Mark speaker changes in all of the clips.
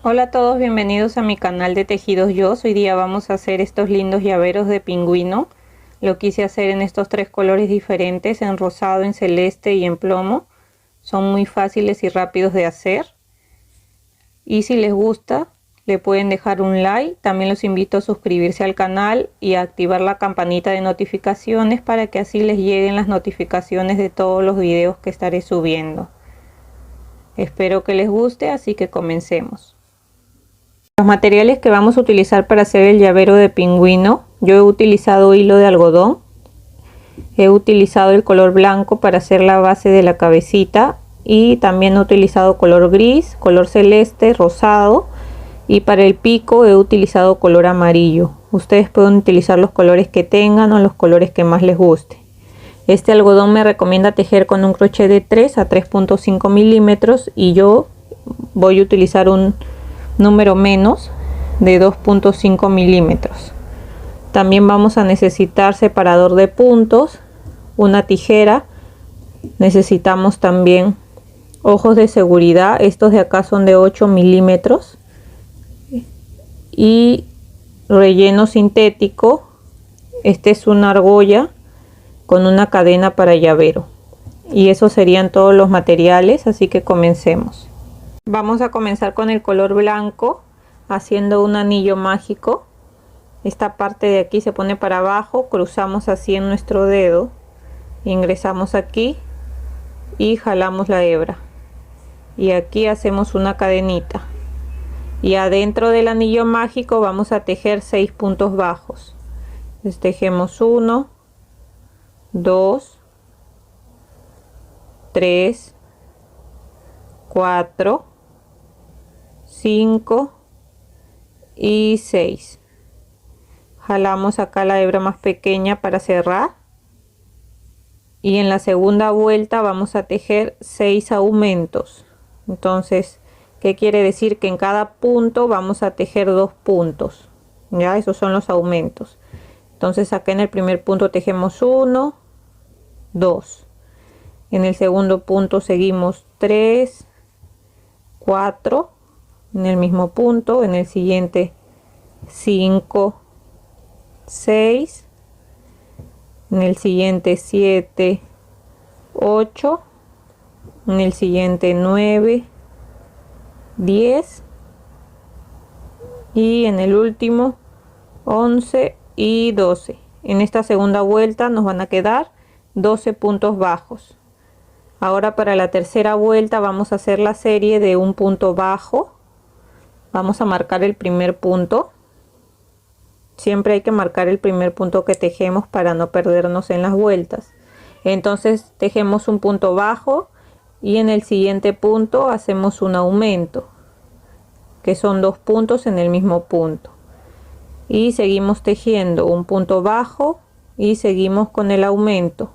Speaker 1: Hola a todos, bienvenidos a mi canal de Tejidos Yo. Hoy día vamos a hacer estos lindos llaveros de pingüino. Lo quise hacer en estos tres colores diferentes, en rosado, en celeste y en plomo. Son muy fáciles y rápidos de hacer. Y si les gusta, le pueden dejar un like. También los invito a suscribirse al canal y a activar la campanita de notificaciones para que así les lleguen las notificaciones de todos los videos que estaré subiendo. Espero que les guste, así que comencemos. Los materiales que vamos a utilizar para hacer el llavero de pingüino: yo he utilizado hilo de algodón, he utilizado el color blanco para hacer la base de la cabecita y también he utilizado color gris, color celeste, rosado, y para el pico he utilizado color amarillo. Ustedes pueden utilizar los colores que tengan o los colores que más les guste. Este algodón me recomienda tejer con un crochet de 3 a 3.5 milímetros y yo voy a utilizar un número menos de 2.5 milímetros. También vamos a necesitar separador de puntos, una tijera, necesitamos también ojos de seguridad, estos de acá son de 8 milímetros, y relleno sintético. Este es una argolla con una cadena para llavero, y esos serían todos los materiales, así que comencemos. Vamos a comenzar con el color blanco haciendo un anillo mágico. Esta parte de aquí se pone para abajo, cruzamos así en nuestro dedo, ingresamos aquí y jalamos la hebra, y aquí hacemos una cadenita, y adentro del anillo mágico vamos a tejer 6 puntos bajos. Entonces tejemos 1, 2, 3, 4, 5 y 6. Jalamos acá la hebra más pequeña para cerrar, y en la segunda vuelta vamos a tejer 6 aumentos. Entonces, ¿qué quiere decir? Que en cada punto vamos a tejer 2 puntos, ya, esos son los aumentos. Entonces acá en el primer punto tejemos 1, 2, en el segundo punto seguimos 3, 4, en el mismo punto, en el siguiente 5, 6, en el siguiente 7, 8, en el siguiente 9, 10 y en el último 11 y 12. En esta segunda vuelta nos van a quedar 12 puntos bajos. Ahora para la tercera vuelta vamos a hacer la serie de un punto bajo. Vamos a marcar el primer punto. Siempre hay que marcar el primer punto que tejemos para no perdernos en las vueltas. Entonces tejemos un punto bajo y en el siguiente punto hacemos un aumento, que son 2 puntos en el mismo punto, y seguimos tejiendo un punto bajo y seguimos con el aumento.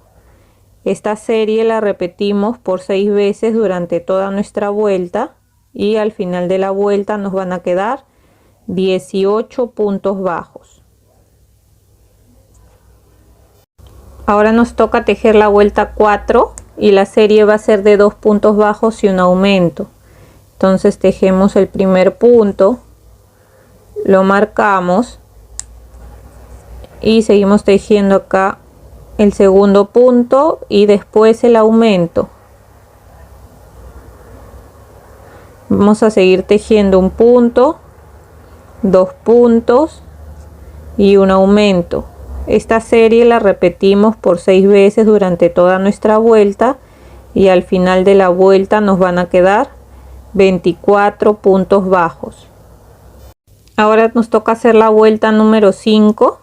Speaker 1: Esta serie la repetimos por 6 veces durante toda nuestra vuelta, y al final de la vuelta nos van a quedar 18 puntos bajos. Ahora nos toca tejer la vuelta 4 y la serie va a ser de 2 puntos bajos y un aumento. Entonces tejemos el primer punto, lo marcamos y seguimos tejiendo acá el segundo punto y después el aumento. Vamos a seguir tejiendo un punto, 2 puntos y un aumento. Esta serie la repetimos por 6 veces durante toda nuestra vuelta, y al final de la vuelta nos van a quedar 24 puntos bajos. Ahora nos toca hacer la vuelta número 5,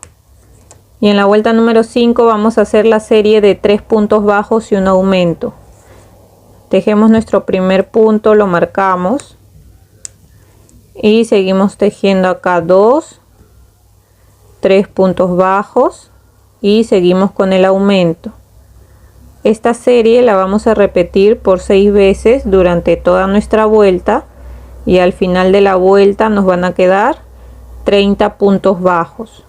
Speaker 1: y en la vuelta número 5 vamos a hacer la serie de 3 puntos bajos y un aumento. Tejemos nuestro primer punto, lo marcamos y seguimos tejiendo acá 2, 3 puntos bajos y seguimos con el aumento. Esta serie la vamos a repetir por 6 veces durante toda nuestra vuelta, y al final de la vuelta nos van a quedar 30 puntos bajos.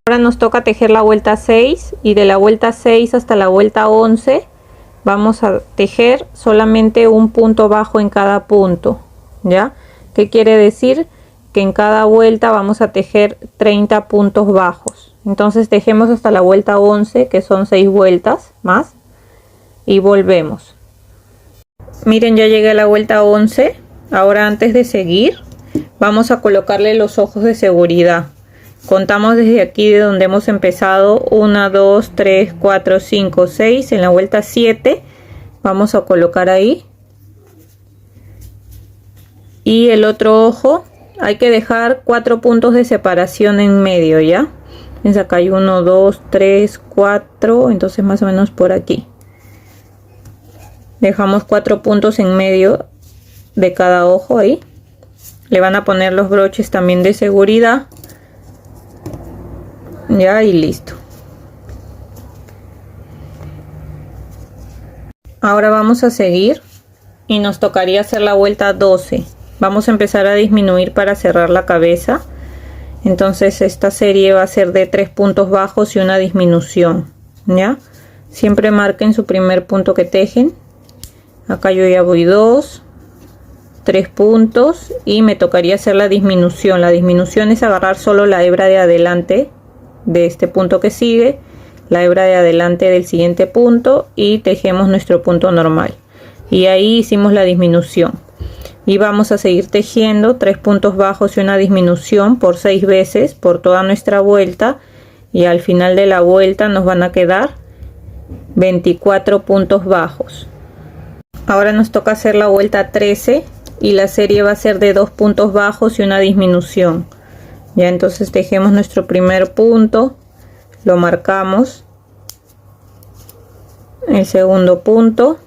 Speaker 1: Ahora nos toca tejer la vuelta 6, y de la vuelta 6 hasta la vuelta 11 vamos a tejer solamente un punto bajo en cada punto, ¿ya? ¿Qué quiere decir? Que en cada vuelta vamos a tejer 30 puntos bajos. Entonces tejemos hasta la vuelta 11, que son 6 vueltas más, y volvemos. Miren, ya llegué a la vuelta 11. Ahora, antes de seguir, vamos a colocarle los ojos de seguridad. Contamos desde aquí de donde hemos empezado: 1, 2, 3, 4, 5, 6. En la vuelta 7 vamos a colocar ahí. Y el otro ojo hay que dejar 4 puntos de separación en medio, ¿ya? Entonces acá hay 1, 2, 3, 4, entonces más o menos por aquí. Dejamos 4 puntos en medio de cada ojo ahí. Le van a poner los broches también de seguridad. Ya, y listo. Ahora vamos a seguir y nos tocaría hacer la vuelta 12. Vamos a empezar a disminuir para cerrar la cabeza. Entonces esta serie va a ser de 3 puntos bajos y una disminución, ¿ya? Siempre marquen su primer punto que tejen. Acá yo ya voy 2, 3 puntos y me tocaría hacer la disminución. La disminución es agarrar solo la hebra de adelante de este punto que sigue, la hebra de adelante del siguiente punto, y tejemos nuestro punto normal. Y ahí hicimos la disminución. Y vamos a seguir tejiendo 3 puntos bajos y una disminución por 6 veces por toda nuestra vuelta, y al final de la vuelta nos van a quedar 24 puntos bajos. Ahora nos toca hacer la vuelta 13 y la serie va a ser de 2 puntos bajos y una disminución. Ya, entonces tejemos nuestro primer punto, lo marcamos, el segundo punto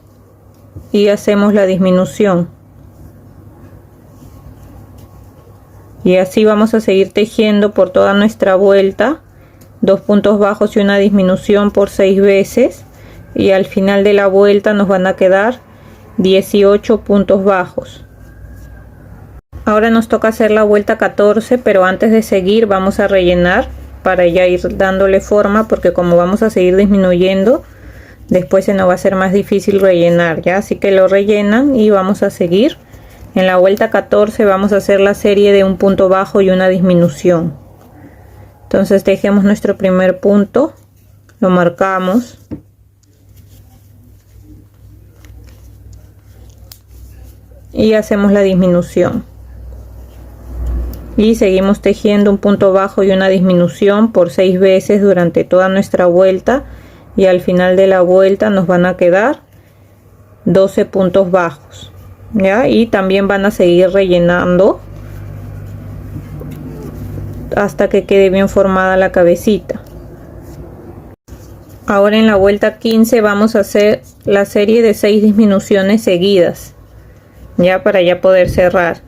Speaker 1: y hacemos la disminución. Y así vamos a seguir tejiendo por toda nuestra vuelta, 2 puntos bajos y una disminución por 6 veces, y al final de la vuelta nos van a quedar 18 puntos bajos. Ahora nos toca hacer la vuelta 14, pero antes de seguir vamos a rellenar para ya ir dándole forma, porque como vamos a seguir disminuyendo, después se nos va a hacer más difícil rellenar, ¿ya? Así que lo rellenan y vamos a seguir. En la vuelta 14 vamos a hacer la serie de un punto bajo y una disminución. Entonces tejemos nuestro primer punto, lo marcamos, y hacemos la disminución. Y seguimos tejiendo un punto bajo y una disminución por 6 veces durante toda nuestra vuelta, y al final de la vuelta nos van a quedar 12 puntos bajos, ¿ya? Y también van a seguir rellenando hasta que quede bien formada la cabecita. Ahora en la vuelta 15 vamos a hacer la serie de 6 disminuciones seguidas, ya, para ya poder cerrar.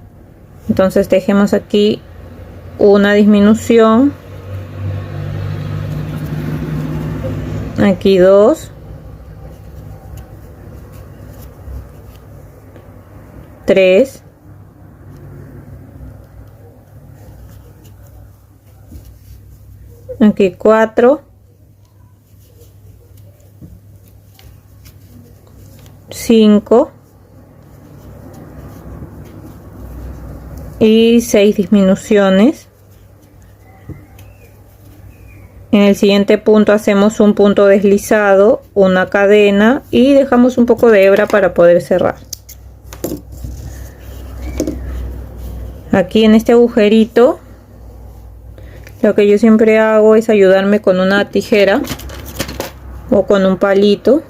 Speaker 1: Entonces tejemos aquí una disminución, aquí 2, 3, aquí 4, 5 y 6 disminuciones. En el siguiente punto hacemos un punto deslizado, una cadena y dejamos un poco de hebra para poder cerrar. Aquí en este agujerito lo que yo siempre hago es ayudarme con una tijera o con un palito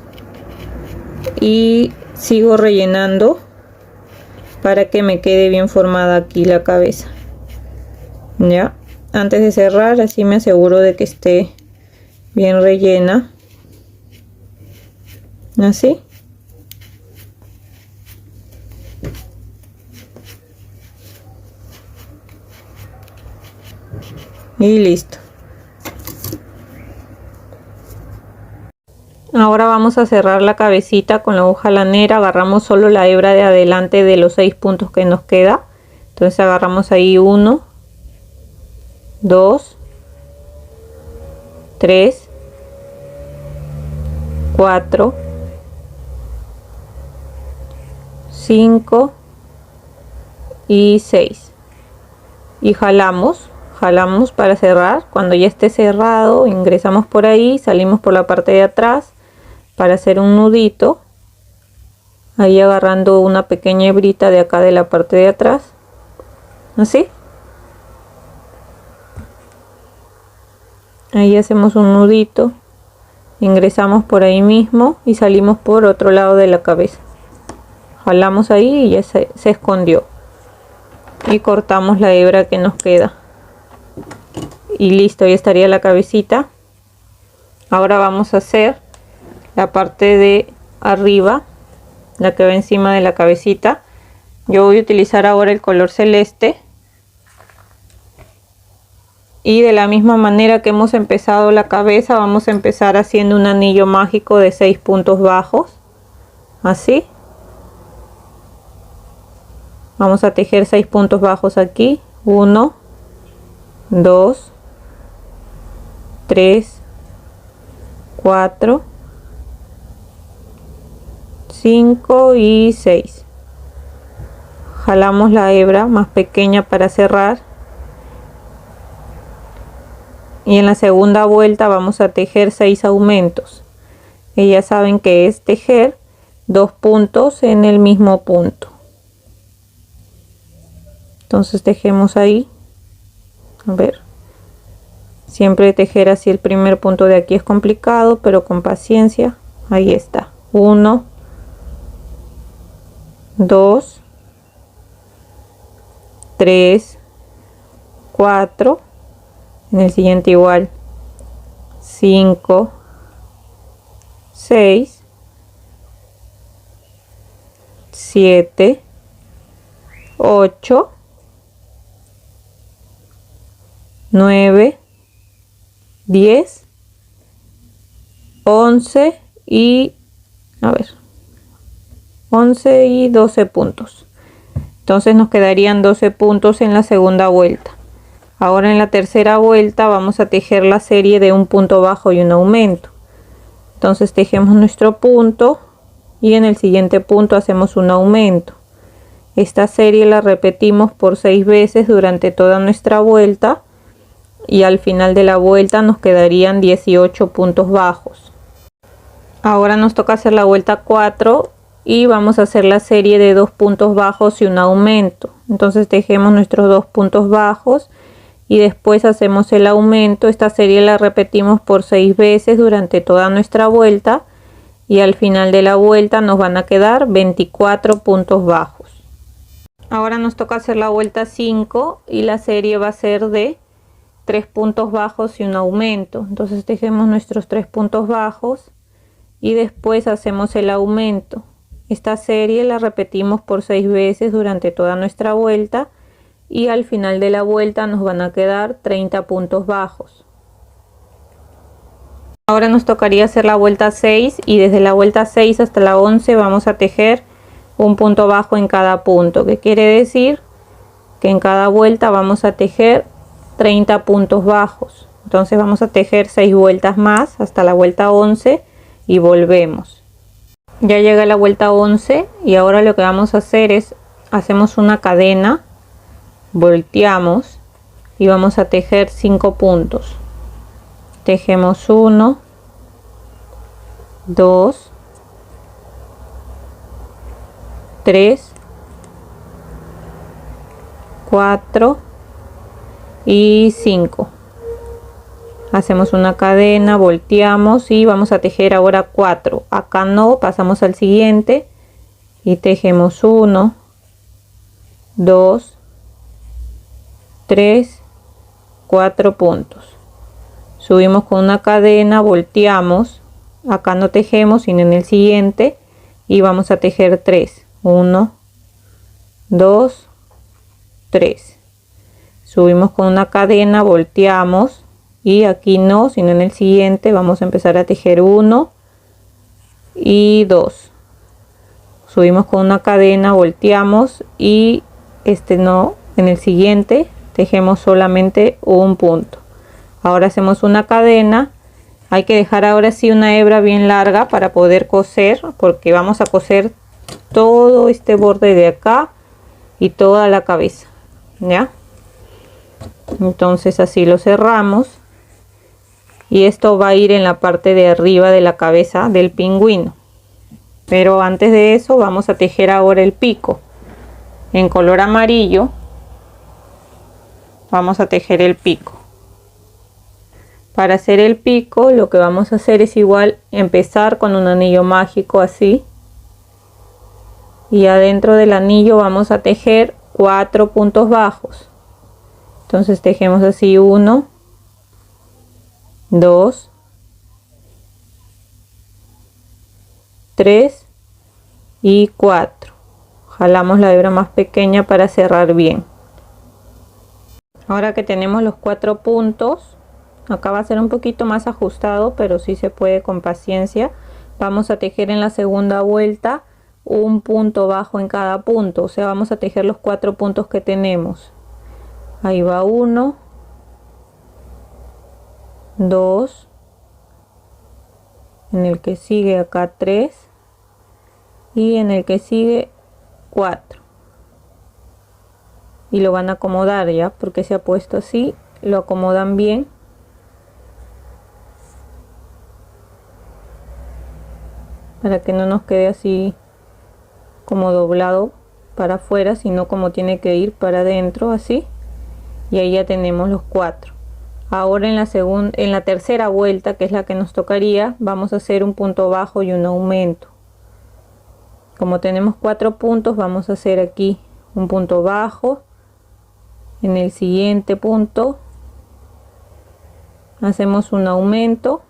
Speaker 1: y sigo rellenando para que me quede bien formada aquí la cabeza. Ya, antes de cerrar así me aseguro de que esté bien rellena, así. Y listo. Ahora vamos a cerrar la cabecita con la aguja lanera. Agarramos solo la hebra de adelante de los 6 puntos que nos queda. Entonces agarramos ahí 1, 2, 3, 4, 5 y 6, y jalamos para cerrar. Cuando ya esté cerrado, ingresamos por ahí, salimos por la parte de atrás para hacer un nudito, ahí agarrando una pequeña hebrita de acá de la parte de atrás, así. Ahí hacemos un nudito, ingresamos por ahí mismo y salimos por otro lado de la cabeza, jalamos ahí y ya se escondió, y cortamos la hebra que nos queda y listo, ya estaría la cabecita. Ahora vamos a hacer la parte de arriba, la que va encima de la cabecita. Yo voy a utilizar ahora el color celeste, y de la misma manera que hemos empezado la cabeza, vamos a empezar haciendo un anillo mágico de 6 puntos bajos, así. Vamos a tejer 6 puntos bajos aquí, 1, 2, 3, 4, 5 y 6. Jalamos la hebra más pequeña para cerrar, y en la segunda vuelta vamos a tejer 6 aumentos, y ya saben que es tejer 2 puntos en el mismo punto. Entonces tejemos ahí, a ver, siempre tejer así el primer punto de aquí es complicado, pero con paciencia. Ahí está, 1, 2, 3, 4, en el siguiente igual, 5, 6, 7, 8, 9, 10, 11 y 11 y 12 puntos. Entonces nos quedarían 12 puntos en la segunda vuelta. Ahora en la tercera vuelta vamos a tejer la serie de un punto bajo y un aumento. Entonces tejemos nuestro punto y en el siguiente punto hacemos un aumento. Esta serie la repetimos por 6 veces durante toda nuestra vuelta, y al final de la vuelta nos quedarían 18 puntos bajos. Ahora nos toca hacer la vuelta 4 y vamos a hacer la serie de 2 puntos bajos y un aumento. Entonces tejemos nuestros 2 puntos bajos y después hacemos el aumento. Esta serie la repetimos por 6 veces durante toda nuestra vuelta, y al final de la vuelta nos van a quedar 24 puntos bajos. Ahora nos toca hacer la vuelta 5 y la serie va a ser de 3 puntos bajos y un aumento. Entonces tejemos nuestros 3 puntos bajos y después hacemos el aumento. Esta serie la repetimos por 6 veces durante toda nuestra vuelta, y al final de la vuelta nos van a quedar 30 puntos bajos. Ahora nos tocaría hacer la vuelta 6, y desde la vuelta 6 hasta la 11 vamos a tejer un punto bajo en cada punto, que quiere decir que en cada vuelta vamos a tejer 30 puntos bajos. Entonces vamos a tejer 6 vueltas más hasta la vuelta 11 y volvemos. Ya llega la vuelta 11 y ahora lo que vamos a hacer es hacemos una cadena, volteamos y vamos a tejer 5 puntos. Tejemos 1, 2, 3, 4 y 5. Hacemos una cadena, volteamos y vamos a tejer ahora 4. Acá no, pasamos al siguiente y tejemos 1, 2, 3, 4 puntos. Subimos con una cadena, volteamos, acá no tejemos sino en el siguiente, y vamos a tejer 3. 1, 2, 3. Subimos con una cadena, volteamos y aquí no sino en el siguiente vamos a empezar a tejer 1 y 2. Subimos con una cadena, volteamos y no, en el siguiente tejemos solamente un punto. Ahora hacemos una cadena. Hay que dejar ahora sí una hebra bien larga para poder coser, porque vamos a coser todo este borde de acá y toda la cabeza, ¿ya? Entonces así lo cerramos y esto va a ir en la parte de arriba de la cabeza del pingüino. Pero antes de eso vamos a tejer ahora el pico en color amarillo. Vamos a tejer el pico. Para hacer el pico lo que vamos a hacer es igual empezar con un anillo mágico así, y adentro del anillo vamos a tejer 4 puntos bajos. Entonces tejemos así 1, 2, 3 y 4. Jalamos la hebra más pequeña para cerrar bien. Ahora que tenemos los 4 puntos, acá va a ser un poquito más ajustado, pero sí se puede con paciencia. Vamos a tejer en la segunda vuelta un punto bajo en cada punto, o sea, vamos a tejer los 4 puntos que tenemos. Ahí va 1, 2, en el que sigue acá 3 y en el que sigue 4. Y lo van a acomodar ya, porque se ha puesto así, lo acomodan bien. Para que no nos quede así como doblado para afuera, sino como tiene que ir para adentro, así. Y ahí ya tenemos los 4. Ahora en la tercera vuelta, que es la que nos tocaría, vamos a hacer un punto bajo y un aumento. Como tenemos 4 puntos, vamos a hacer aquí un punto bajo. En el siguiente punto hacemos un aumento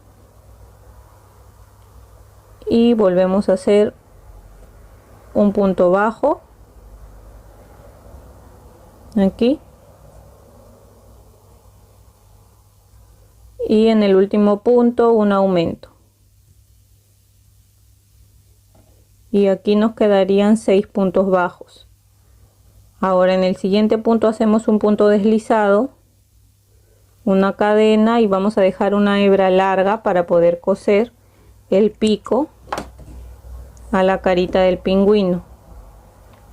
Speaker 1: y volvemos a hacer un punto bajo aquí, y en el último punto un aumento, y aquí nos quedarían 6 puntos bajos. Ahora en el siguiente punto hacemos un punto deslizado, una cadena, y vamos a dejar una hebra larga para poder coser el pico a la carita del pingüino.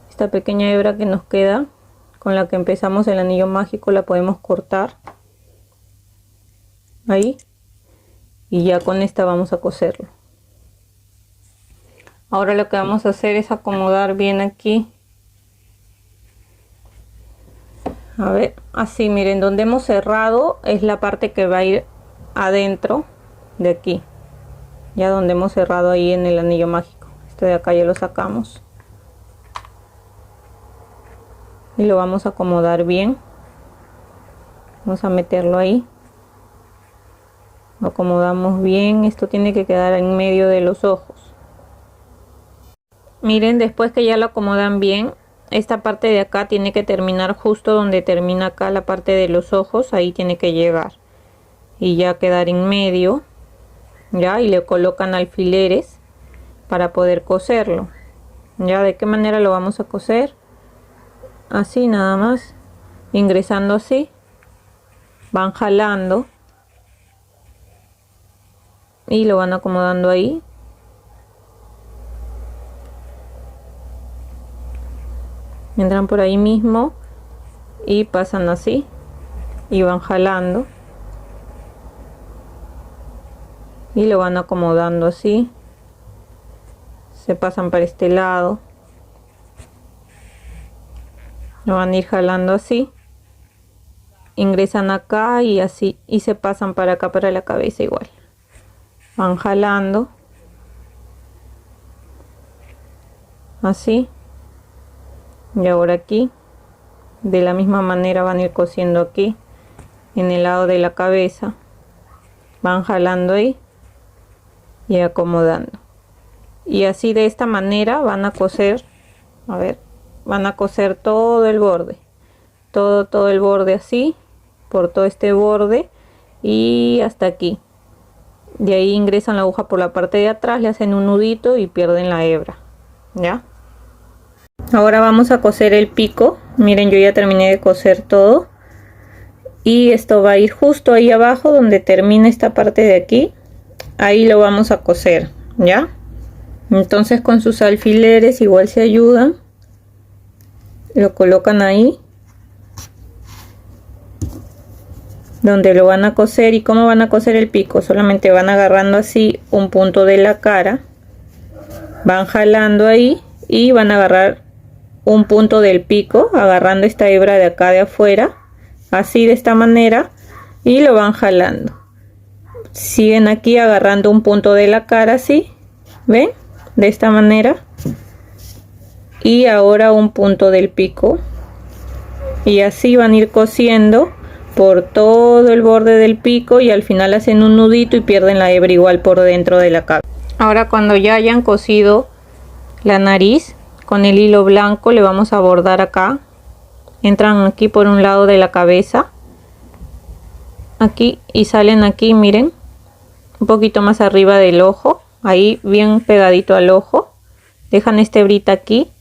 Speaker 1: Esta pequeña hebra que nos queda, con la que empezamos el anillo mágico, la podemos cortar ahí, y ya con esta vamos a coserlo. Ahora lo que vamos a hacer es acomodar bien aquí, a ver, así, miren, donde hemos cerrado es la parte que va a ir adentro de aquí, ya donde hemos cerrado ahí en el anillo mágico. Este de acá ya lo sacamos y lo vamos a acomodar bien. Vamos a meterlo ahí, lo acomodamos bien. Esto tiene que quedar en medio de los ojos. Miren, después que ya lo acomodan bien, esta parte de acá tiene que terminar justo donde termina acá la parte de los ojos. Ahí tiene que llegar y ya quedar en medio, ya, y le colocan alfileres para poder coserlo. Ya, ¿de qué manera lo vamos a coser? Así nada más, ingresando así, van jalando y lo van acomodando ahí. Entran por ahí mismo y pasan así y van jalando y lo van acomodando así. Se pasan para este lado, lo van a ir jalando así, ingresan acá y así, y se pasan para acá, para la cabeza igual, van jalando así. Y ahora aquí de la misma manera van a ir cosiendo aquí en el lado de la cabeza, van jalando ahí y acomodando, y así de esta manera van a coser, a ver, van a coser todo el borde, todo el borde, así por todo este borde y hasta aquí. De ahí ingresan la aguja por la parte de atrás, le hacen un nudito y pierden la hebra, ¿ya? Ahora vamos a coser el pico. Miren, yo ya terminé de coser todo y esto va a ir justo ahí abajo donde termina esta parte de aquí. Ahí lo vamos a coser, ¿ya? Entonces con sus alfileres igual se ayudan, lo colocan ahí donde lo van a coser. ¿Y cómo van a coser el pico? Solamente van agarrando así un punto de la cara, van jalando ahí y van a agarrar un punto del pico, agarrando esta hebra de acá de afuera, así de esta manera, y lo van jalando. Siguen aquí agarrando un punto de la cara, así, ¿ven? De esta manera. Y ahora un punto del pico, y así van a ir cosiendo por todo el borde del pico, y al final hacen un nudito y pierden la hebra igual por dentro de la cabeza. Ahora, cuando ya hayan cosido la nariz, con el hilo blanco le vamos a bordar acá. Entran aquí por un lado de la cabeza, aquí, y salen aquí, miren, un poquito más arriba del ojo, ahí bien pegadito al ojo. Dejan esta hebrita aquí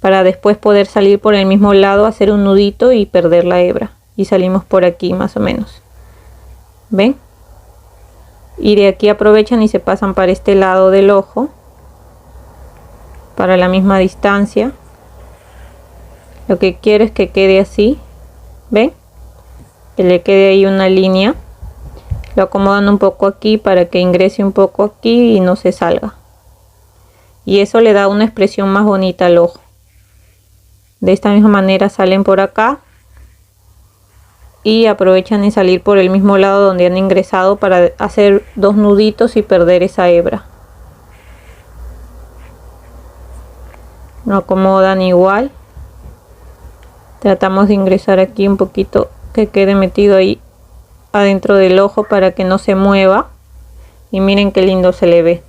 Speaker 1: para después poder salir por el mismo lado, hacer un nudito y perder la hebra, y salimos por aquí más o menos, ¿ven? Y de aquí aprovechan y se pasan para este lado del ojo, para la misma distancia. Lo que quiero es que quede así, ¿ven? Que le quede ahí una línea. Lo acomodan un poco aquí para que ingrese un poco aquí y no se salga, y eso le da una expresión más bonita al ojo. De esta misma manera salen por acá y aprovechan y salir por el mismo lado donde han ingresado para hacer dos nuditos y perder esa hebra. Lo acomodan igual. Tratamos de ingresar aquí un poquito, que quede metido ahí adentro del ojo para que no se mueva, y miren qué lindo se le ve.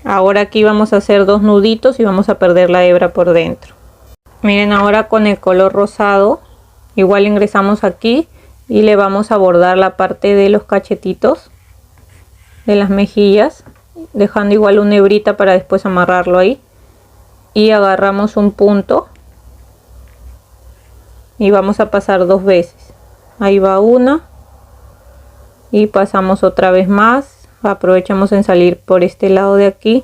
Speaker 1: Ahora aquí vamos a hacer dos nuditos y vamos a perder la hebra por dentro. Miren, ahora con el color rosado igual ingresamos aquí y le vamos a bordar la parte de los cachetitos, de las mejillas, dejando igual una hebrita para después amarrarlo ahí. Y agarramos un punto y vamos a pasar dos veces. Ahí va una y pasamos otra vez más. Aprovechamos en salir por este lado de aquí,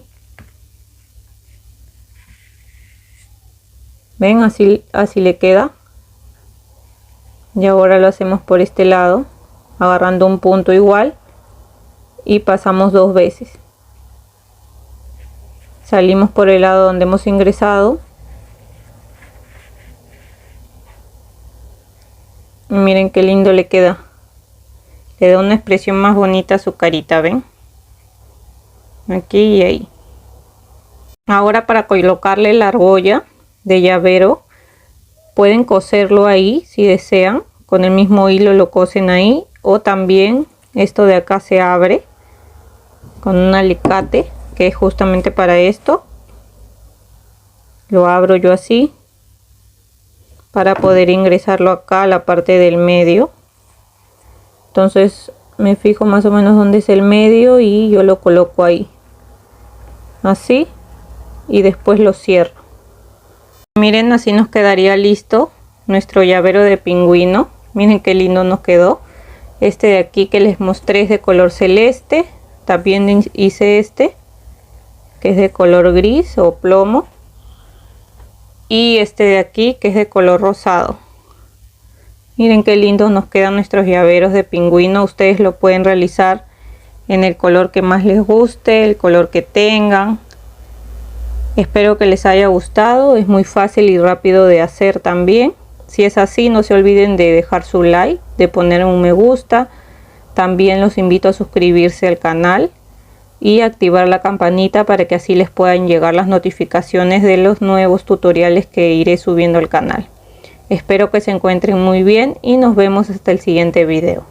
Speaker 1: ven, así le queda. Y ahora lo hacemos por este lado, agarrando un punto igual, y pasamos dos veces. Salimos por el lado donde hemos ingresado, y miren qué lindo le queda. Le da una expresión más bonita a su carita, ven, aquí y ahí. Ahora, para colocarle la argolla de llavero, pueden coserlo ahí si desean, con el mismo hilo lo cosen ahí, o también esto de acá se abre con un alicate, que es justamente para esto. Lo abro yo así para poder ingresarlo acá a la parte del medio. Entonces me fijo más o menos dónde es el medio y yo lo coloco ahí, así, y después lo cierro. Miren, así nos quedaría listo nuestro llavero de pingüino. Miren qué lindo nos quedó. Este de aquí que les mostré es de color celeste. También hice este que es de color gris o plomo, y este de aquí que es de color rosado. Miren qué lindo nos quedan nuestros llaveros de pingüino. Ustedes lo pueden realizar en el color que más les guste, el color que tengan. Espero que les haya gustado. Es muy fácil y rápido de hacer también. Si es así, no se olviden de dejar su like, de poner un me gusta. También los invito a suscribirse al canal y activar la campanita para que así les puedan llegar las notificaciones de los nuevos tutoriales que iré subiendo al canal. Espero que se encuentren muy bien y nos vemos hasta el siguiente video.